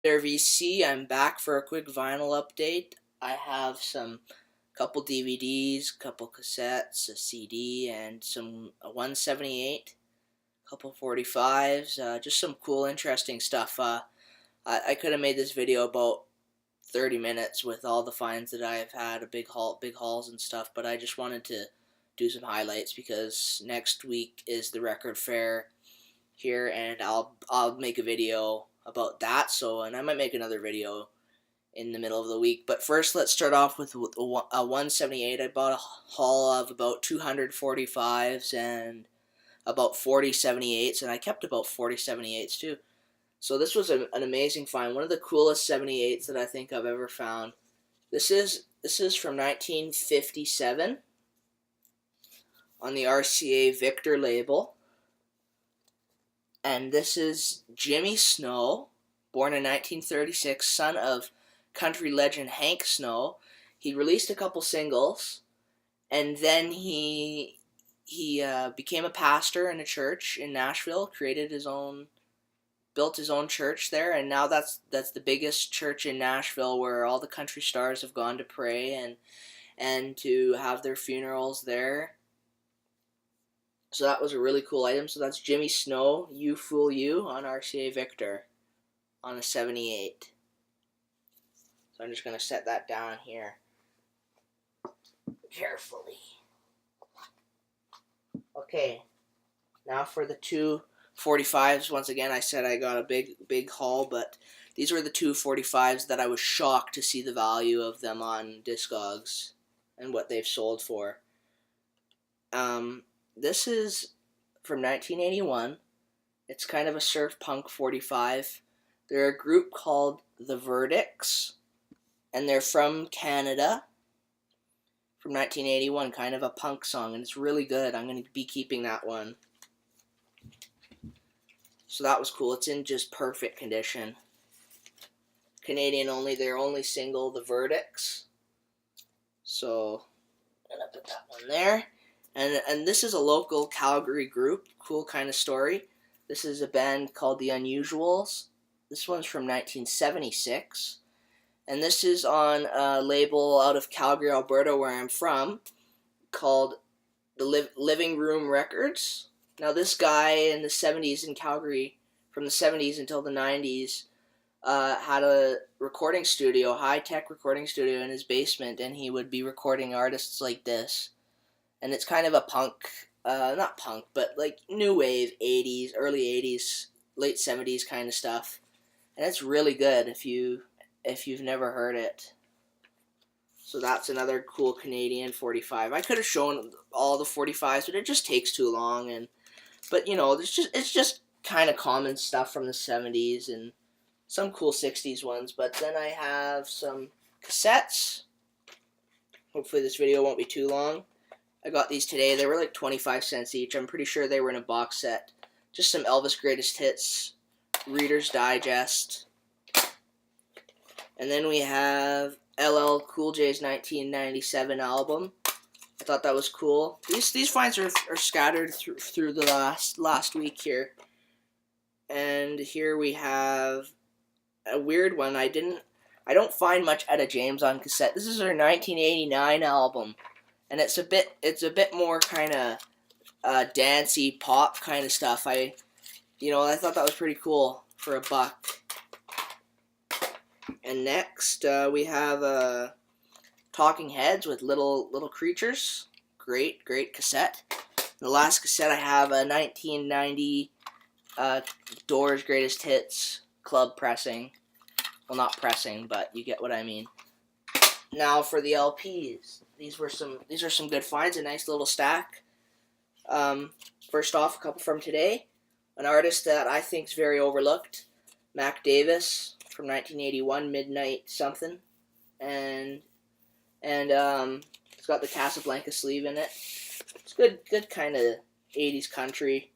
There, VC. I'm back for a quick vinyl update. I have some couple DVDs, couple cassettes, a CD, and a 178, couple 45's, just some cool, interesting stuff. I could have made this video about 30 minutes with all the finds that I've had, big hauls and stuff, but I just wanted to do some highlights because next week is the record fair here, and I'll make a video about that. And I might make another video in the middle of the week. But first, let's start off with a 178. I bought a haul of about 200 45's and about 40 78's, and I kept about 40 78's too. So this was an amazing find. One of the coolest 78's that I think I've ever found. This is from 1957 on the RCA Victor label. And this is Jimmy Snow, born in 1936, son of country legend Hank Snow. He released a couple singles, and then he became a pastor in a church in Nashville, built his own church there, and now that's the biggest church in Nashville, where all the country stars have gone to pray and to have their funerals there. So that was a really cool item. So that's Jimmy Snow, You Fool You, on RCA Victor on a 78. So I'm just going to set that down here carefully. Okay, now for the two 45's. Once again, I said I got a big haul, but these were the two 45's that I was shocked to see the value of them on Discogs and what they've sold for. This is from 1981. It's kind of a surf punk 45. They're a group called The Verdicts, and they're from Canada, from 1981, kind of a punk song, and it's really good. I'm going to be keeping that one. So that was cool. It's in just perfect condition. Canadian only, their only single, The Verdicts. So, I'm going to put that one there. And this is a local Calgary group, cool kind of story. This is a band called The Unusuals. This one's from 1976. And this is on a label out of Calgary, Alberta, where I'm from, called the Living Room Records. Now this guy in the 70s in Calgary, from the 70s until the 90s, had a recording studio, high-tech recording studio in his basement, and he would be recording artists like this. And it's kind of a punk, not punk, but like new wave 80s, early 80s, late 70s kind of stuff. And it's really good if you've never heard it. So that's another cool Canadian 45. I could have shown all the 45's, but it just takes too long. But you know, it's just kind of common stuff from the 70s and some cool 60s ones. But then I have some cassettes. Hopefully this video won't be too long. I got these today. They were like 25 cents each. I'm pretty sure they were in a box set. Just some Elvis Greatest Hits, Reader's Digest. And then we have LL Cool J's 1997 album. I thought that was cool. These finds are scattered through the last week here. And here we have a weird one. I don't find much Etta James on cassette. This is her 1989 album. And it's a bit more kind of dancey pop kind of stuff. I thought that was pretty cool for a buck. And next we have Talking Heads with Little Creatures. Great cassette. The last cassette I have a 1990 Doors Greatest Hits club pressing. Well, not pressing, but you get what I mean. Now for the LPs. These are some good finds, a nice little stack. First off, a couple from today. An artist that I think is very overlooked, Mac Davis, from 1981, Midnight Something. And it's got the Casablanca sleeve in it. It's good kind of 80s country.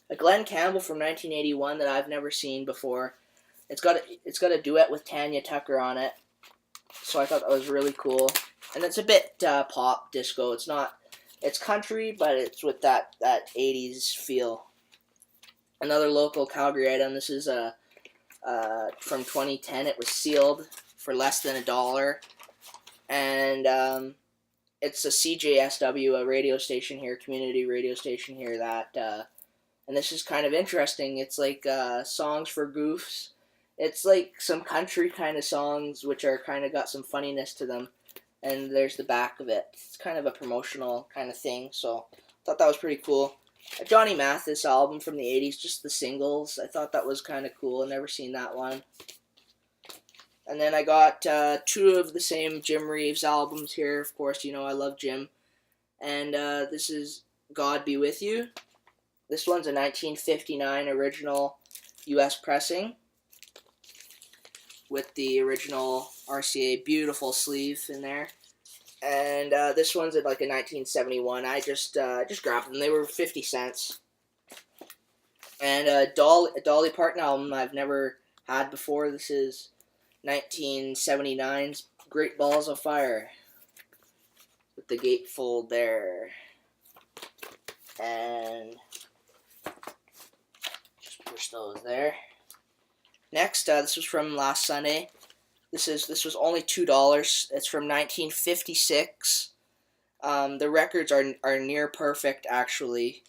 A Glenn Campbell from 1981 that I've never seen before. It's got a duet with Tanya Tucker on it. So I thought that was really cool. And it's a bit pop disco. It's country, but it's with that 80s feel. Another local Calgary item. This is a from 2010. It was sealed for less than $1, and it's a CJSW, a radio station here, community radio station here. And this is kind of interesting. It's like songs for goofs. It's like some country kind of songs, which are kind of got some funniness to them. And there's the back of it. It's kind of a promotional kind of thing, so I thought that was pretty cool. A Johnny Mathis album from the 80s, just the singles. I thought that was kind of cool. I've never seen that one. And then I got 2 of the same Jim Reeves albums here. Of course, you know I love Jim. And this is God Be With You. This one's a 1959 original U.S. pressing with the original RCA beautiful sleeve in there. And this one's like a 1971. I just grabbed them. They were 50 cents. And a Dolly Parton album I've never had before. This is 1979's Great Balls of Fire with the gatefold there. And just push those there. Next, this was from last Sunday. This was only $2. It's from 1956. The records are near perfect, actually.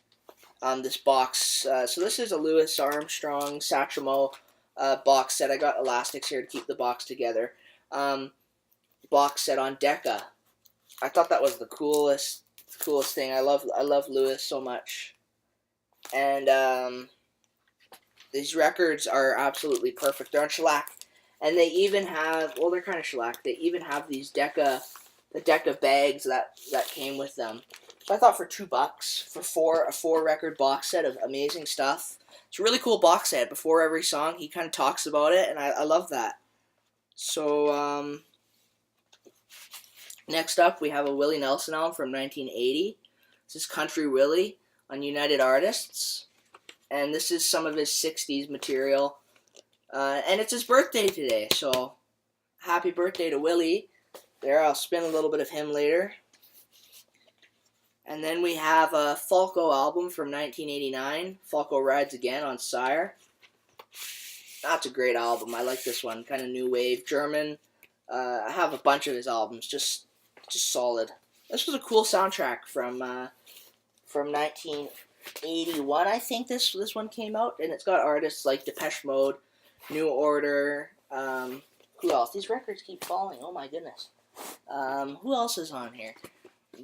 This box. So this is a Louis Armstrong Satchmo box set. I got elastics here to keep the box together. Box set on Decca. I thought that was the coolest thing. I love Louis so much. And these records are absolutely perfect. They're on shellac. And they even have, well, they're kind of shellac. They even have these the Decca bags that came with them. So I thought for $2, for a 4-record box set of amazing stuff. It's a really cool box set. Before every song, he kind of talks about it, and I love that. So, next up, we have a Willie Nelson album from 1980. This is Country Willie on United Artists. And this is some of his 60s material. And it's his birthday today, so happy birthday to Willie. There, I'll spin a little bit of him later. And then we have a Falco album from 1989, Falco Rides Again on Sire. That's a great album. I like this one, kind of new wave, German. I have a bunch of his albums, just solid. This was a cool soundtrack from 1981, I think this one came out, and it's got artists like Depeche Mode, New Order, who else? These records keep falling, oh my goodness. Who else is on here?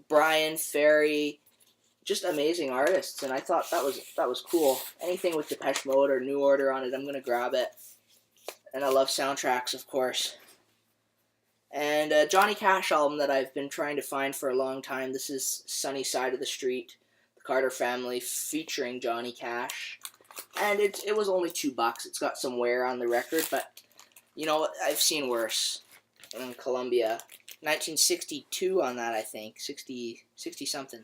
Brian Ferry, just amazing artists, and I thought that was cool. Anything with Depeche Mode or New Order on it, I'm gonna grab it. And I love soundtracks, of course. And a Johnny Cash album that I've been trying to find for a long time. This is Sunny Side of the Street, the Carter Family, featuring Johnny Cash. And it was only $2. It's got some wear on the record, but you know, I've seen worse. In Columbia, 1962 on that, I think, 60 something.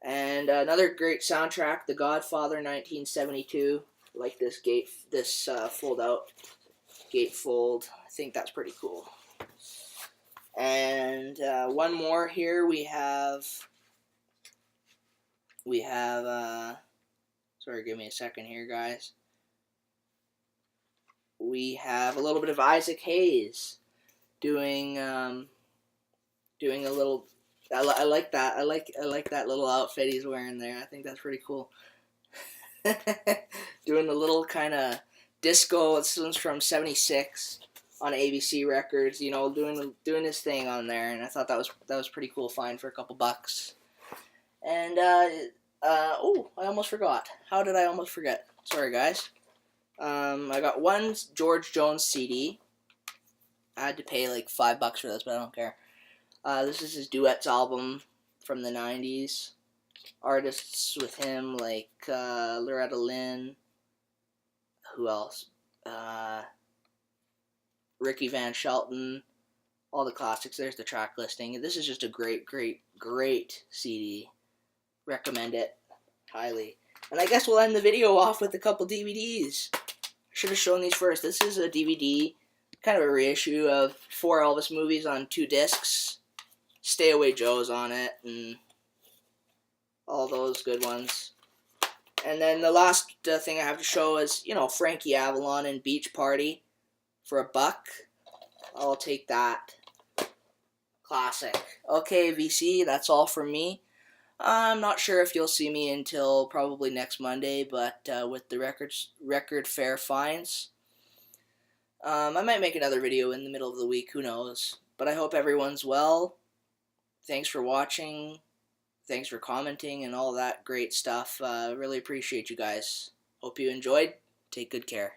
And another great soundtrack, The Godfather, 1972. Like this fold out gatefold. I think that's pretty cool. And one more here. We have. Sorry, give me a second here, guys. We have a little bit of Isaac Hayes doing a little. I like that. I like that little outfit he's wearing there. I think that's pretty cool. Doing a little kind of disco. This one's from '76 on ABC Records. You know, doing his thing on there, and I thought that was pretty cool find for a couple bucks. And oh, I almost forgot. How did I almost forget? Sorry, guys. I got one George Jones CD. I had to pay like $5 for this, but I don't care. This is his duets album from the 90s. Artists with him like Loretta Lynn. Who else? Ricky Van Shelton. All the classics. There's the track listing. This is just a great CD. Recommend it highly. And I guess we'll end the video off with a couple DVDs. I should have shown these first. This is a DVD, kind of a reissue of 4 Elvis movies on 2 discs. Stay Away Joe's on it, and all those good ones. And then the last thing I have to show is, Frankie Avalon and Beach Party for $1. I'll take that. Classic. Okay, VC, that's all from me. I'm not sure if you'll see me until probably next Monday, but with the record fair fines, I might make another video in the middle of the week, who knows. But I hope everyone's well. Thanks for watching. Thanks for commenting and all that great stuff. Really appreciate you guys. Hope you enjoyed. Take good care.